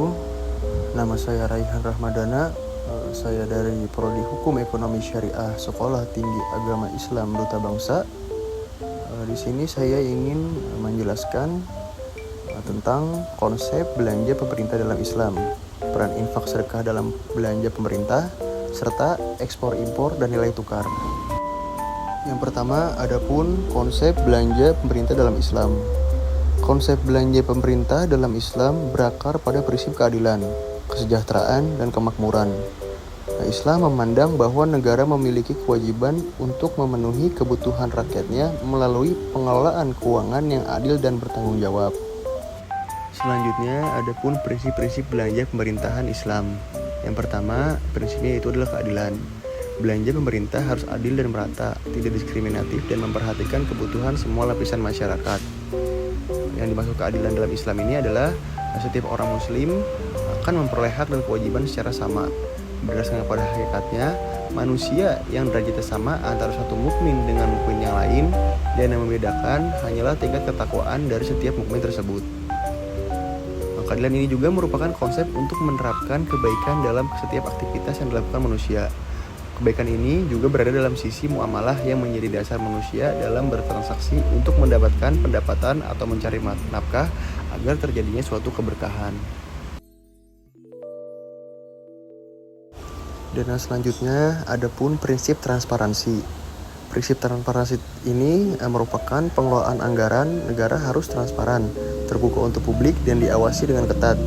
wabarakatuh. Nama saya Raihan Rahmadana. Saya dari Prodi Hukum Ekonomi Syariah Sekolah Tinggi Agama Islam Duta Bangsa. Di sini saya ingin menjelaskan tentang konsep belanja pemerintah dalam Islam, peran infak sedekah dalam belanja pemerintah, serta ekspor impor dan nilai tukar. Yang pertama, adapun konsep belanja pemerintah dalam Islam. Konsep belanja pemerintah dalam Islam berakar pada prinsip keadilan, kesejahteraan, dan kemakmuran. Islam memandang bahwa negara memiliki kewajiban untuk memenuhi kebutuhan rakyatnya melalui pengelolaan keuangan yang adil dan bertanggung jawab. Selanjutnya, adapun prinsip-prinsip belanja pemerintahan Islam. Yang pertama, prinsipnya itu adalah keadilan. Belanja pemerintah harus adil dan merata, tidak diskriminatif, dan memperhatikan kebutuhan semua lapisan masyarakat. Yang dimaksud keadilan dalam Islam ini adalah setiap orang muslim akan memperoleh hak dan kewajiban secara sama. Berdasarkan pada hakikatnya, manusia yang derajatnya sama antara satu mukmin dengan mukmin yang lain, dan yang membedakan hanyalah tingkat ketakwaan dari setiap mukmin tersebut. Keadilan ini juga merupakan konsep untuk menerapkan kebaikan dalam setiap aktivitas yang dilakukan manusia. Kebaikan ini juga berada dalam sisi muamalah yang menjadi dasar manusia dalam bertransaksi untuk mendapatkan pendapatan atau mencari nafkah agar terjadinya suatu keberkahan. Dan selanjutnya, adapun prinsip transparansi. Prinsip transparansi ini merupakan pengelolaan anggaran negara harus transparan, terbuka untuk publik, dan diawasi dengan ketat.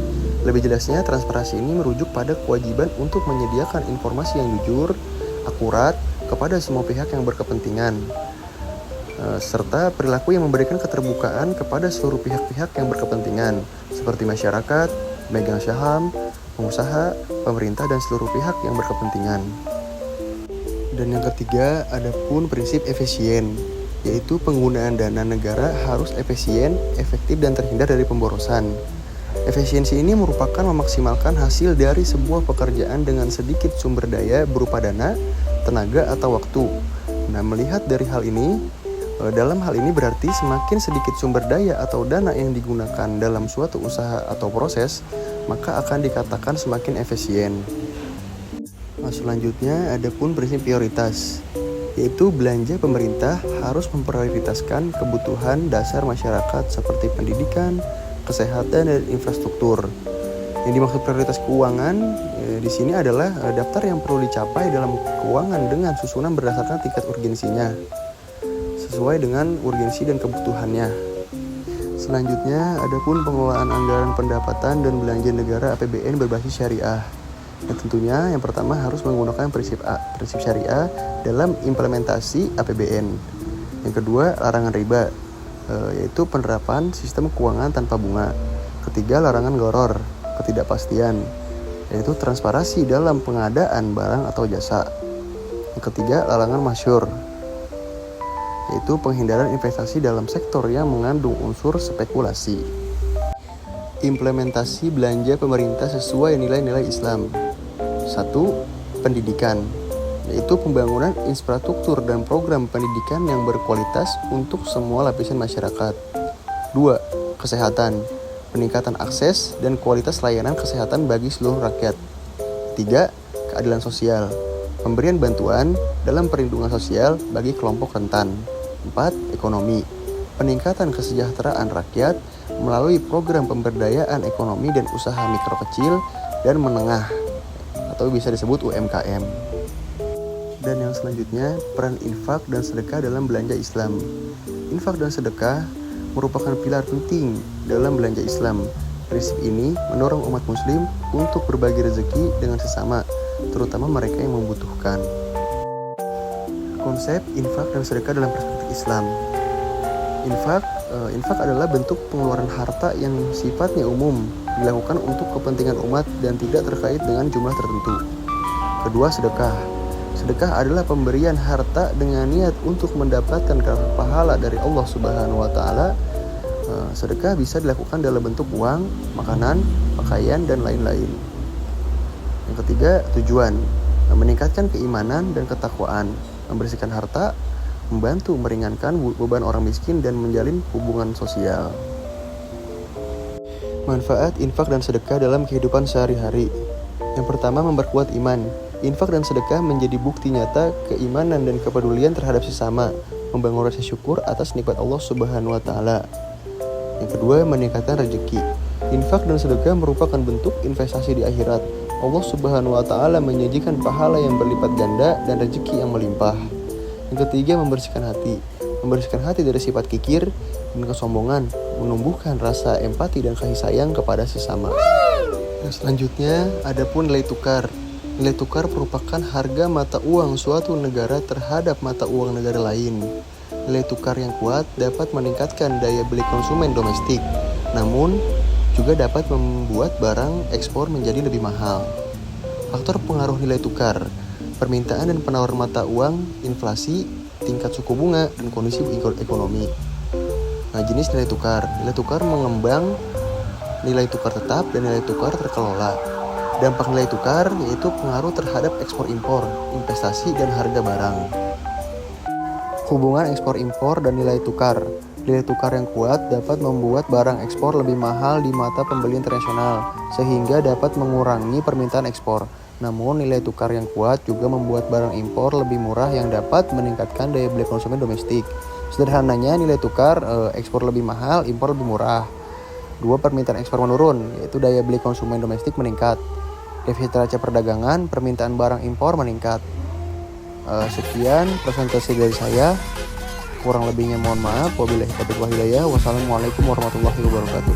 Lebih jelasnya, transparansi ini merujuk pada kewajiban untuk menyediakan informasi yang jujur, akurat kepada semua pihak yang berkepentingan, serta perilaku yang memberikan keterbukaan kepada seluruh pihak-pihak yang berkepentingan, seperti masyarakat, pemegang saham, pengusaha, pemerintah, dan seluruh pihak yang berkepentingan. Dan yang ketiga, adapun prinsip efisien, yaitu penggunaan dana negara harus efisien, efektif, dan terhindar dari pemborosan. Efisiensi ini merupakan memaksimalkan hasil dari sebuah pekerjaan dengan sedikit sumber daya berupa dana, tenaga, atau waktu. Nah, melihat dari hal ini, dalam hal ini berarti semakin sedikit sumber daya atau dana yang digunakan dalam suatu usaha atau proses, maka akan dikatakan semakin efisien. Selanjutnya, adapun prinsip prioritas, yaitu belanja pemerintah harus memprioritaskan kebutuhan dasar masyarakat seperti pendidikan, kesehatan, dan infrastruktur. Yang dimaksud prioritas keuangan di sini adalah daftar yang perlu dicapai dalam keuangan dengan susunan berdasarkan tingkat urgensinya, sesuai dengan urgensi dan kebutuhannya. Selanjutnya, adapun pengelolaan anggaran pendapatan dan belanja negara APBN berbasis syariah. Yang tentunya yang pertama harus menggunakan prinsip syariah dalam implementasi APBN. Yang kedua, larangan riba, yaitu penerapan sistem keuangan tanpa bunga. Ketiga, larangan gharar, ketidakpastian, yaitu transparansi dalam pengadaan barang atau jasa. Yang ketiga, larangan masyhur, yaitu penghindaran investasi dalam sektor yang mengandung unsur spekulasi. Implementasi belanja pemerintah sesuai nilai-nilai Islam. 1. Pendidikan, yaitu pembangunan infrastruktur dan program pendidikan yang berkualitas untuk semua lapisan masyarakat. 2. Kesehatan, peningkatan akses dan kualitas layanan kesehatan bagi seluruh rakyat. 3. Keadilan sosial, pemberian bantuan dalam perlindungan sosial bagi kelompok rentan. 4. Ekonomi, peningkatan kesejahteraan rakyat melalui program pemberdayaan ekonomi dan usaha mikro kecil dan menengah, atau bisa disebut UMKM. Dan yang selanjutnya, peran infak dan sedekah dalam belanja Islam. Infak dan sedekah merupakan pilar penting dalam belanja Islam. Prinsip ini mendorong umat muslim untuk berbagi rezeki dengan sesama, terutama mereka yang membutuhkan. Konsep infak dan sedekah dalam perspektif Islam. Infak adalah bentuk pengeluaran harta yang sifatnya umum, dilakukan untuk kepentingan umat dan tidak terkait dengan jumlah tertentu. Kedua, sedekah. Sedekah adalah pemberian harta dengan niat untuk mendapatkan pahala dari Allah Subhanahu wa taala. Sedekah bisa dilakukan dalam bentuk uang, makanan, pakaian, dan lain-lain. Yang ketiga, tujuan. Meningkatkan keimanan dan ketakwaan, membersihkan harta, membantu meringankan beban orang miskin, dan menjalin hubungan sosial. Manfaat infak dan sedekah dalam kehidupan sehari-hari. Yang pertama, memperkuat iman. Infak dan sedekah menjadi bukti nyata keimanan dan kepedulian terhadap sesama, membangun rasa syukur atas nikmat Allah Subhanahu wa taala. Yang kedua, meningkatkan rezeki. Infak dan sedekah merupakan bentuk investasi di akhirat. Allah Subhanahu wa taala menjanjikan pahala yang berlipat ganda dan rezeki yang melimpah. Yang ketiga, membersihkan hati. Membersihkan hati dari sifat kikir dan kesombongan, menumbuhkan rasa empati dan kasih sayang kepada sesama. Yang selanjutnya, adapun nilai tukar. Nilai tukar merupakan harga mata uang suatu negara terhadap mata uang negara lain. Nilai tukar yang kuat dapat meningkatkan daya beli konsumen domestik, namun juga dapat membuat barang ekspor menjadi lebih mahal. Faktor pengaruh nilai tukar, permintaan dan penawaran mata uang, inflasi, tingkat suku bunga, dan kondisi ekonomi. Nah, jenis nilai tukar. Nilai tukar mengembang, nilai tukar tetap, dan nilai tukar terkelola. Dampak nilai tukar yaitu pengaruh terhadap ekspor-impor, investasi, dan harga barang. Hubungan ekspor-impor dan nilai tukar. Nilai tukar yang kuat dapat membuat barang ekspor lebih mahal di mata pembeli internasional, sehingga dapat mengurangi permintaan ekspor. Namun, nilai tukar yang kuat juga membuat barang impor lebih murah yang dapat meningkatkan daya beli konsumen domestik. Sederhananya, nilai tukar ekspor lebih mahal, impor lebih murah. 2. Permintaan ekspor menurun, yaitu daya beli konsumen domestik meningkat. Defisit neraca perdagangan, permintaan barang impor meningkat. Sekian presentasi dari saya. Kurang lebihnya mohon maaf. Wabillahi taufiq wal hidayah. Wassalamualaikum warahmatullahi wabarakatuh.